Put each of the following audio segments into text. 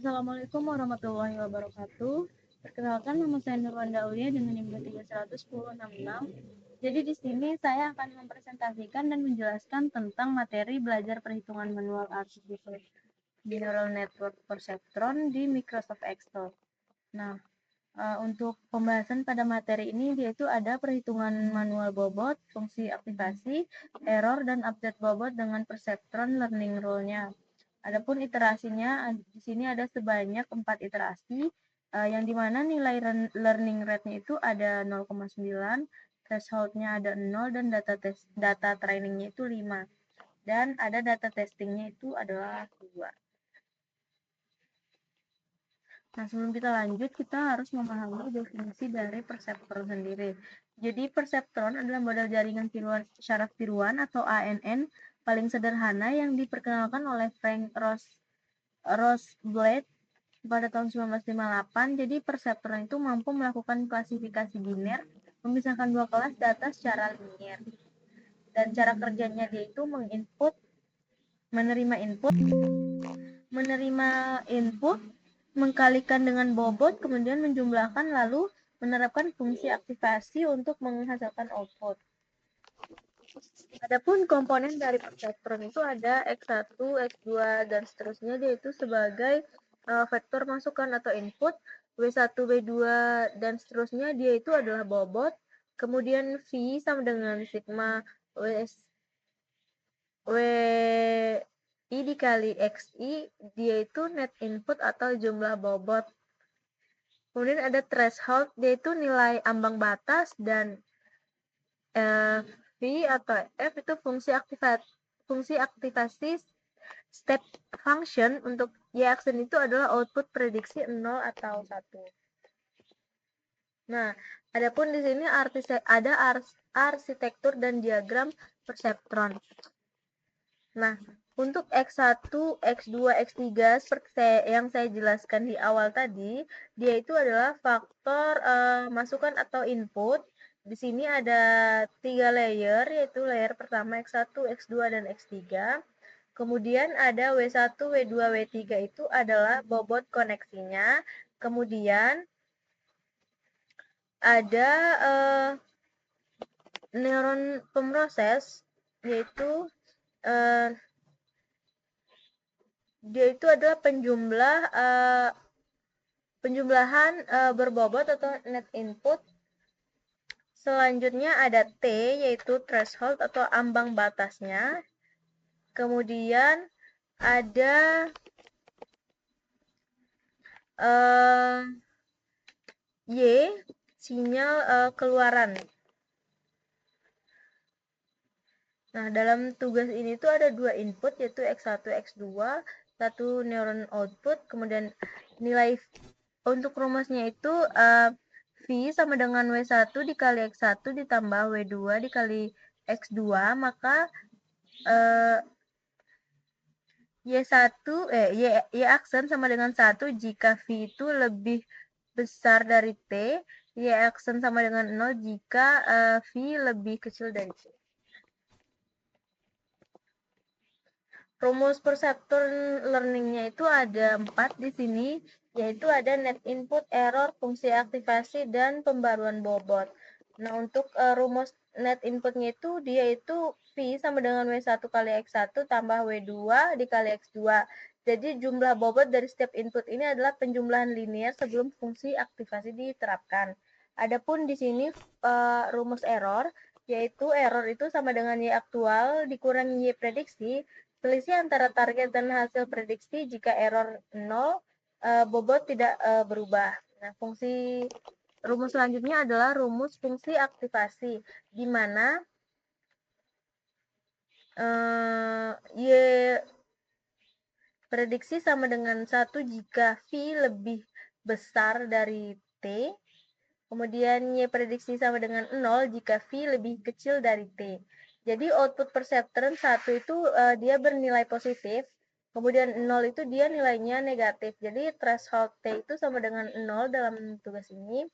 Assalamualaikum warahmatullahi wabarakatuh. Perkenalkan, nama saya Nurwanda Aulia dengan NIM 3101066. Jadi di sini saya akan mempresentasikan dan menjelaskan tentang materi belajar perhitungan manual Artificial Neural Network Perceptron di Microsoft Excel. Nah, untuk pembahasan pada materi ini yaitu ada perhitungan manual bobot, fungsi aktivasi, error, dan update bobot dengan perceptron learning rule-nya. Adapun iterasinya di sini ada sebanyak 4 iterasi, yang dimana nilai learning rate-nya itu ada 0,9, threshold-nya ada 0, dan data trainingnya itu 5. Dan ada data testingnya itu adalah 2. Nah, sebelum kita lanjut, kita harus memahami definisi dari perseptron sendiri. Jadi, perseptron adalah model jaringan syaraf tiruan atau ANN paling sederhana yang diperkenalkan oleh Frank Roseblad pada tahun 1958. Jadi, perseptron itu mampu melakukan klasifikasi biner, memisahkan dua kelas data secara linier. Dan cara kerjanya dia itu menerima input, mengkalikan dengan bobot, kemudian menjumlahkan, lalu menerapkan fungsi aktivasi untuk menghasilkan output. Adapun komponen dari perseptron itu ada X1, X2, dan seterusnya, yaitu sebagai vektor masukan atau input. W1, W2, dan seterusnya dia itu adalah bobot. Kemudian V sama dengan sigma WI dikali XI, dia itu net input atau jumlah bobot. Kemudian ada threshold, dia itu nilai ambang batas, dan V atau F itu fungsi aktivasi step function. Untuk Y aksen itu adalah output prediksi 0 atau 1. Nah, adapun di sini ada arsitektur dan diagram perseptron. Nah, untuk X1, X2, X3 seperti yang saya jelaskan di awal tadi, dia itu adalah faktor masukan atau input. Di sini ada 3 layer, yaitu layer pertama X1, X2, dan X3. Kemudian ada W1, W2, W3 itu adalah bobot koneksinya. Kemudian ada neuron pemroses, yaitu dia itu adalah penjumlahan berbobot atau net input. Selanjutnya ada T, yaitu threshold atau ambang batasnya. Kemudian ada Y, sinyal keluaran. Nah, dalam tugas ini tuh ada 2 input, yaitu X1, X2, 1 neuron output. Kemudian nilai untuk rumusnya itu V sama dengan W1 dikali X1 ditambah W2 dikali X2, maka Y aksen sama dengan 1 jika V itu lebih besar dari T, Y aksen sama dengan 0 jika V lebih kecil dari T. Rumus perseptron learning-nya itu ada 4 di sini, yaitu ada net input, error, fungsi aktivasi, dan pembaruan bobot. Nah, untuk rumus net input-nya itu dia itu V sama dengan W1 kali X1 tambah W2 dikali X2. Jadi jumlah bobot dari setiap input ini adalah penjumlahan linear sebelum fungsi aktivasi diterapkan. Adapun di sini rumus error, yaitu error itu sama dengan Y aktual dikurangi Y prediksi. Selisih antara target dan hasil prediksi. Jika error 0, bobot tidak berubah. Nah, rumus selanjutnya adalah rumus fungsi aktivasi, di mana Y prediksi sama dengan 1 jika V lebih besar dari T. Kemudian Y prediksi sama dengan 0 jika V lebih kecil dari T. Jadi output perseptron 1 itu dia bernilai positif, kemudian 0 itu dia nilainya negatif. Jadi threshold T itu sama dengan 0 dalam tugas ini.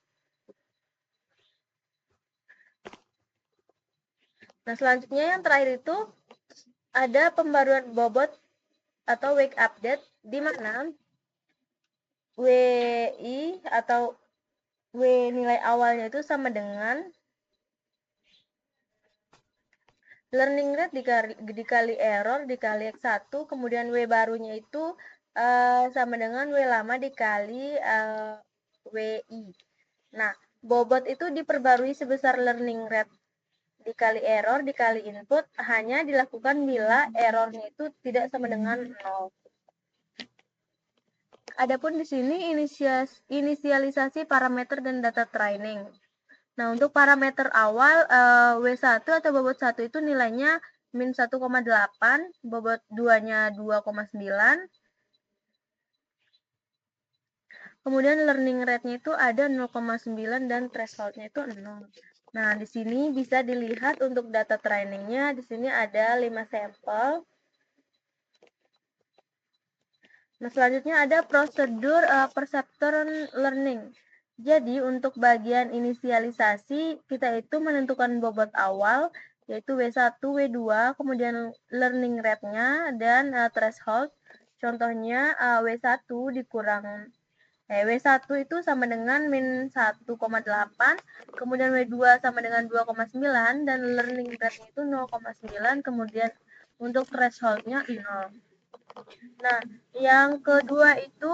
Nah, selanjutnya yang terakhir itu ada pembaruan bobot atau wake update, di mana WI atau W nilai awalnya itu sama dengan learning rate dikali error dikali X1, kemudian W barunya itu sama dengan W lama dikali WI. Nah, bobot itu diperbarui sebesar learning rate dikali error dikali input hanya dilakukan bila errornya itu tidak sama dengan 0. Adapun di sini inisialisasi parameter dan data training. Nah, untuk parameter awal W1 atau bobot 1 itu nilainya min 1,8, bobot 2-nya 2,9. Kemudian learning rate-nya itu ada 0,9 dan threshold-nya itu 0. Nah, di sini bisa dilihat untuk data training-nya, di sini ada 5 sampel. Nah, selanjutnya ada prosedur perceptron learning. Jadi, untuk bagian inisialisasi, kita itu menentukan bobot awal, yaitu W1, W2, kemudian learning rate-nya, dan threshold. Contohnya, W1 dikurang W1 itu sama dengan min 1,8, kemudian W2 sama dengan 2,9, dan learning rate-nya itu 0,9, kemudian untuk threshold-nya 0. Nah, yang kedua itu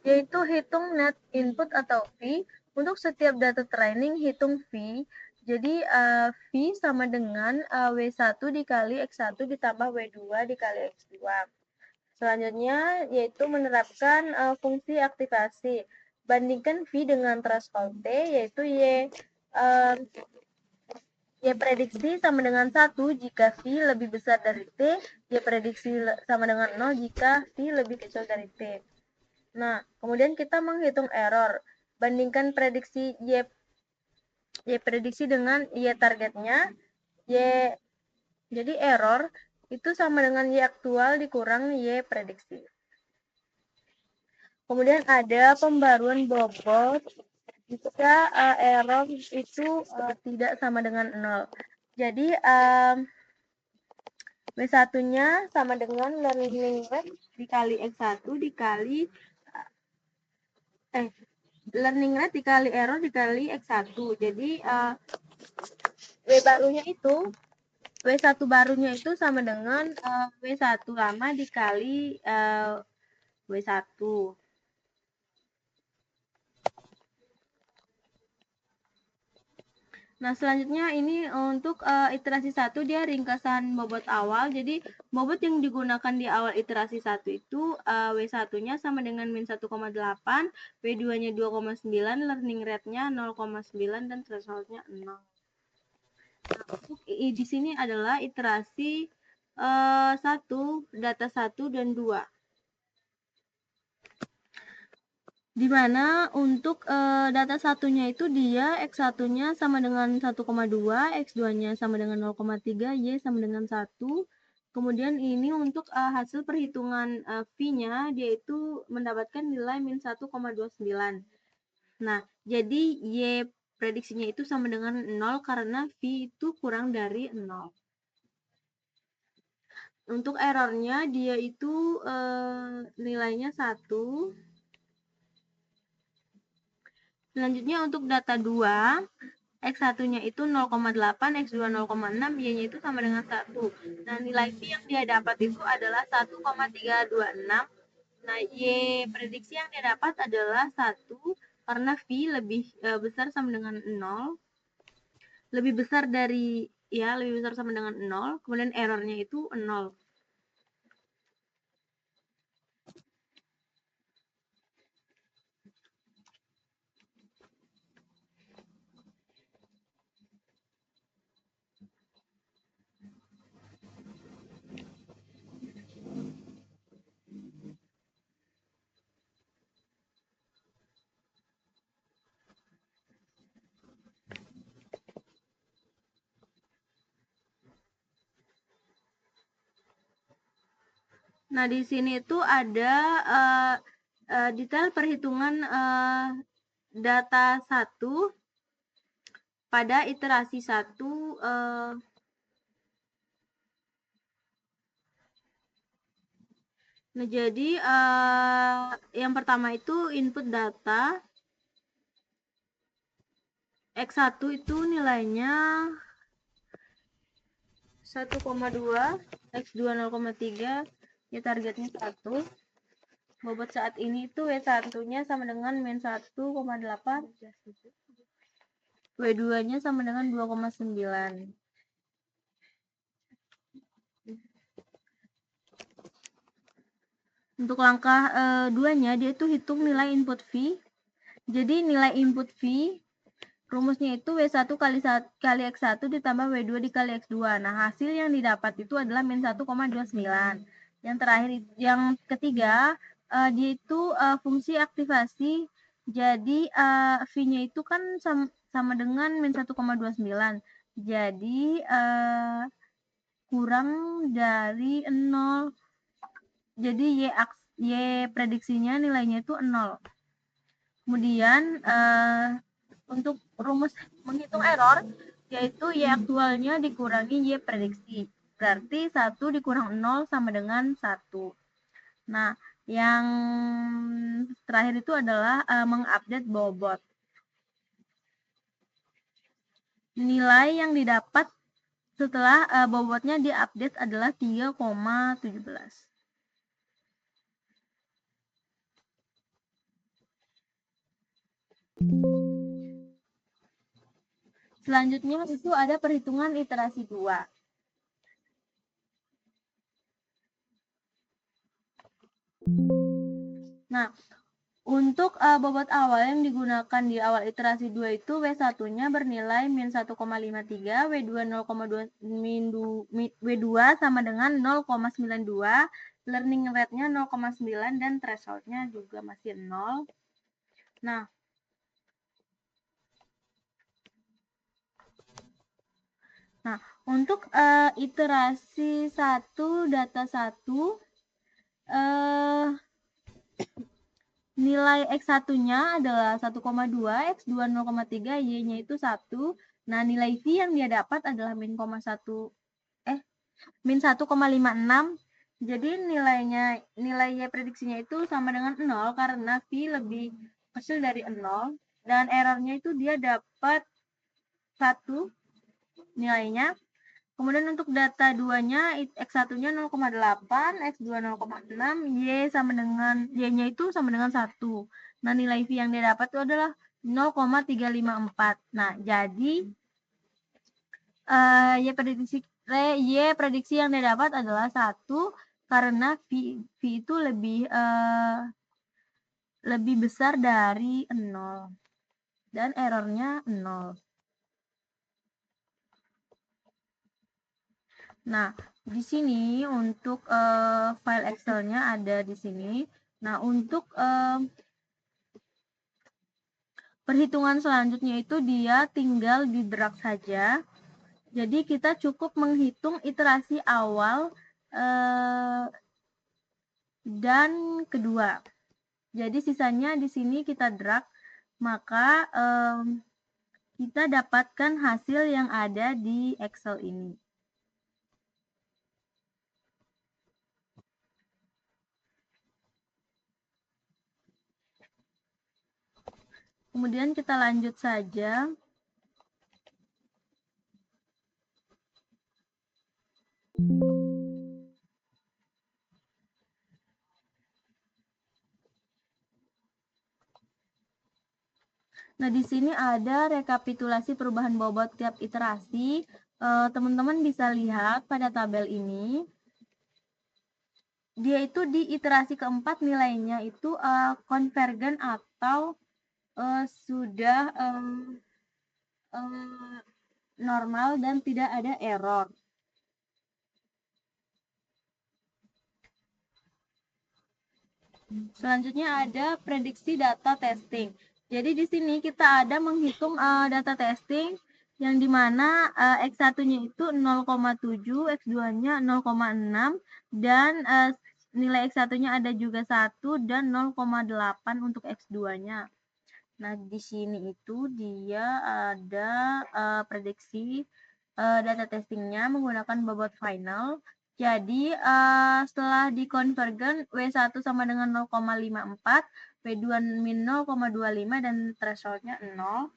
yaitu hitung net input atau V. Untuk setiap data training hitung V. Jadi V sama dengan W1 dikali X1 ditambah W2 dikali X2. Selanjutnya yaitu menerapkan fungsi aktivasi. Bandingkan V dengan threshold T, yaitu Y prediksi sama dengan 1 jika V lebih besar dari T, Y prediksi sama dengan 0 jika V lebih kecil dari T. Nah, kemudian kita menghitung error. Bandingkan prediksi Y prediksi dengan Y targetnya. Jadi error itu sama dengan Y aktual dikurang Y prediksi. Kemudian ada pembaruan bobot jika error itu tidak sama dengan 0. Jadi W1-nya sama dengan learning rate dikali X1 dikali learning rate dikali error dikali X1. Jadi W barunya itu W1 barunya itu sama dengan W1 lama dikali W1. Nah, selanjutnya ini untuk iterasi 1 dia ringkasan bobot awal. Jadi, bobot yang digunakan di awal iterasi 1 itu W1-nya sama dengan min 1,8, W2-nya 2,9, learning rate-nya 0,9 dan threshold-nya 0. Nah, untuk di sini adalah iterasi 1, data 1 dan 2. Di mana untuk data satunya itu dia X1-nya sama dengan 1,2, X2-nya sama dengan 0,3, Y sama dengan 1. Kemudian ini untuk hasil perhitungan V-nya dia itu mendapatkan nilai min 1,29. Nah, jadi Y prediksinya itu sama dengan 0 karena V itu kurang dari 0. Untuk errornya dia itu nilainya 1. Selanjutnya untuk data 2, X1-nya itu 0,8, X2 0,6, Y-nya itu sama dengan 1. Nah, nilai V yang dia dapat itu adalah 1,326. Nah, Y prediksi yang dia dapat adalah 1 karena V lebih besar sama dengan 0. Lebih besar sama dengan 0, kemudian errornya itu 0. Nah, di sini itu ada detail perhitungan data 1 pada iterasi 1 Nah, jadi yang pertama itu input data. X1 itu nilainya 1,2, X2 0,3, ya targetnya 1. Bobot saat ini itu W1-nya sama dengan min 1,8, W2-nya sama dengan 2,9. Untuk langkah 2-nya, dia itu hitung nilai input V. Jadi nilai input V, rumusnya itu W1 kali X1 ditambah W2 dikali X2. Nah, hasil yang didapat itu adalah min 1,29. Yang terakhir, yang ketiga, dia itu fungsi aktivasi. Jadi V-nya itu kan sama dengan min 1,29. Jadi kurang dari 0. Jadi Y prediksinya nilainya itu 0. Kemudian untuk rumus menghitung error, yaitu Y aktualnya dikurangi Y prediksi. Berarti 1 dikurang 0 sama dengan 1. Nah, yang terakhir itu adalah mengupdate bobot. Nilai yang didapat setelah bobotnya diupdate adalah 3,17. Selanjutnya itu ada perhitungan iterasi 2. Nah, untuk bobot awal yang digunakan di awal iterasi 2 itu W1-nya bernilai min 1,53, W2 W2 sama dengan 0,92, learning rate-nya 0,9 dan threshold-nya juga masih 0. Nah, untuk iterasi 1 data 1 nilai X1-nya adalah 1,2, X2 0,3, Y-nya itu 1. Nah, nilai V yang dia dapat adalah min 1,56. Jadi nilai Y prediksinya itu sama dengan 0 karena V lebih kecil dari 0 dan errornya itu dia dapat 1 nilainya. Kemudian untuk data 2-nya, X1-nya 0,8, X2 0,6, Y sama dengan Y-nya itu sama dengan 1. Nah, nilai V yang dia dapat itu adalah 0,354. Nah, jadi Y prediksi yang dia dapat adalah 1 karena V itu lebih besar dari 0 dan errornya 0. Nah, di sini untuk file Excel-nya ada di sini. Nah, untuk perhitungan selanjutnya itu dia tinggal di drag saja. Jadi kita cukup menghitung iterasi awal dan kedua. Jadi sisanya di sini kita drag, maka kita dapatkan hasil yang ada di Excel ini. Kemudian kita lanjut saja. Nah, di sini ada rekapitulasi perubahan bobot tiap iterasi. Teman-teman bisa lihat pada tabel ini. Dia itu di iterasi keempat nilainya itu konvergen atau sudah normal dan tidak ada error. Selanjutnya ada prediksi data testing. Jadi di sini kita ada menghitung data testing yang dimana X1-nya itu 0,7, X2-nya 0,6, dan nilai X1-nya ada juga 1 dan 0,8 untuk X2-nya. Nah, di sini itu dia ada prediksi data testingnya menggunakan bobot final. Jadi setelah dikonvergen W1 sama dengan 0,54, W2 min 0,25 dan thresholdnya 0.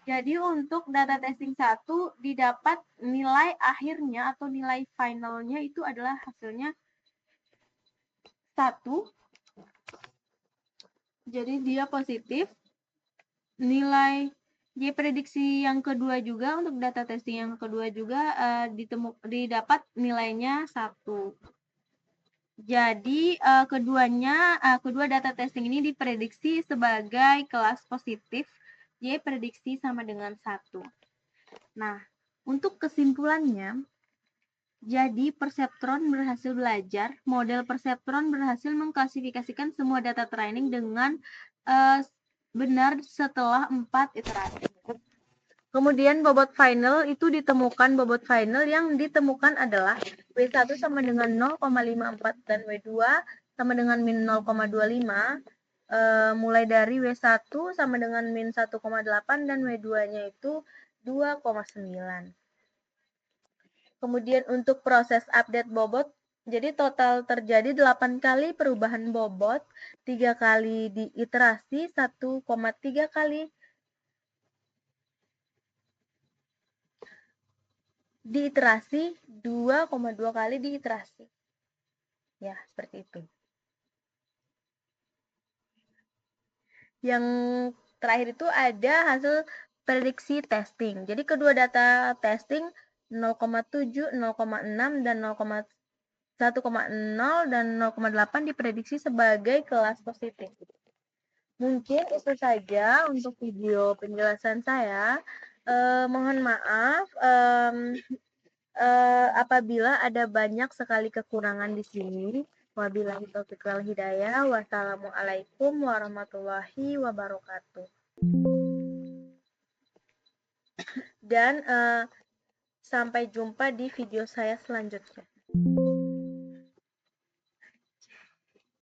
Jadi untuk data testing 1 didapat nilai akhirnya atau nilai finalnya itu adalah hasilnya 1. Jadi dia positif. Nilai J prediksi yang kedua juga untuk data testing yang kedua juga didapat nilainya 1. Jadi kedua data testing ini diprediksi sebagai kelas positif, Y prediksi sama dengan 1. Nah, untuk kesimpulannya, jadi perseptron berhasil belajar, model perseptron berhasil mengklasifikasikan semua data training dengan benar setelah 4 iterasi. Kemudian bobot final itu ditemukan, bobot final yang ditemukan adalah W1 sama dengan 0,54 dan W2 sama dengan min 0,25. Mulai dari W1 sama dengan min 1,8 dan W2-nya itu 2,9. Kemudian untuk proses update bobot, jadi total terjadi 8 kali perubahan bobot, 3 kali di iterasi, 1,3 kali di iterasi, 2,2 kali di iterasi. Ya, seperti itu. Yang terakhir itu ada hasil prediksi testing. Jadi kedua data testing 0,7, 0,6 dan 1,0 dan 0,8 diprediksi sebagai kelas positif. Mungkin itu saja untuk video penjelasan saya. Mohon maaf apabila ada banyak sekali kekurangan di sini. Wabillahi taufiq wal hidayah. Wassalamualaikum warahmatullahi wabarakatuh. Dan sampai jumpa di video saya selanjutnya.